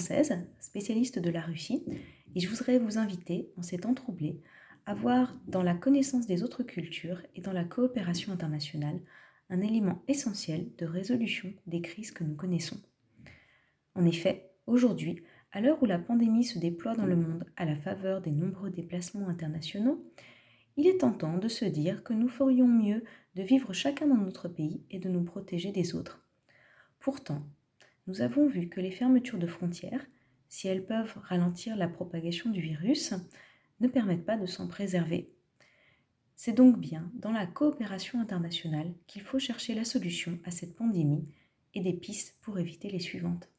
française, spécialiste de la Russie, et je voudrais vous inviter, en ces temps troublés, à voir dans la connaissance des autres cultures et dans la coopération internationale un élément essentiel de résolution des crises que nous connaissons. En effet, aujourd'hui, à l'heure où la pandémie se déploie dans le monde à la faveur des nombreux déplacements internationaux, il est tentant de se dire que nous ferions mieux de vivre chacun dans notre pays et de nous protéger des autres. Pourtant, nous avons vu que les fermetures de frontières, si elles peuvent ralentir la propagation du virus, ne permettent pas de s'en préserver. C'est donc bien dans la coopération internationale qu'il faut chercher la solution à cette pandémie et des pistes pour éviter les suivantes.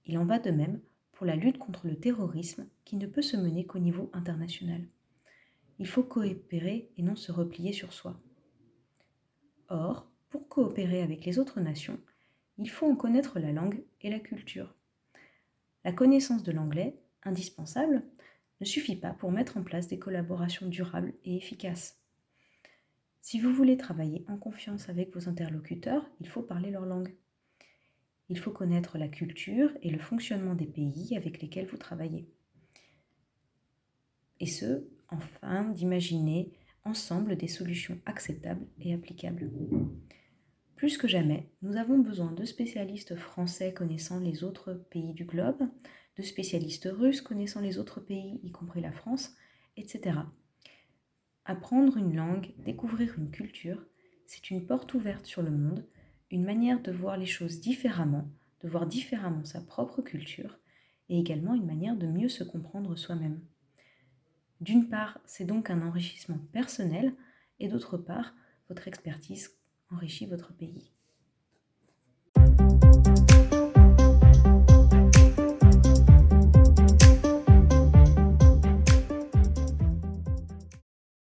Il en va de même pour la lutte contre le terrorisme qui ne peut se mener qu'au niveau international. Il faut coopérer et non se replier sur soi. Or, pour coopérer avec les autres nations, il faut en connaître la langue et la culture. La connaissance de l'anglais, indispensable, ne suffit pas pour mettre en place des collaborations durables et efficaces. Si vous voulez travailler en confiance avec vos interlocuteurs, il faut parler leur langue. Il faut connaître la culture et le fonctionnement des pays avec lesquels vous travaillez. Et ce, afin d'imaginer ensemble des solutions acceptables et applicables. Plus que jamais, nous avons besoin de spécialistes français connaissant les autres pays du globe, de spécialistes russes connaissant les autres pays, y compris la France, etc. Apprendre une langue, découvrir une culture, c'est une porte ouverte sur le monde, une manière de voir les choses différemment, de voir différemment sa propre culture, et également une manière de mieux se comprendre soi-même. D'une part, c'est donc un enrichissement personnel, et d'autre part, votre expertise enrichit votre pays.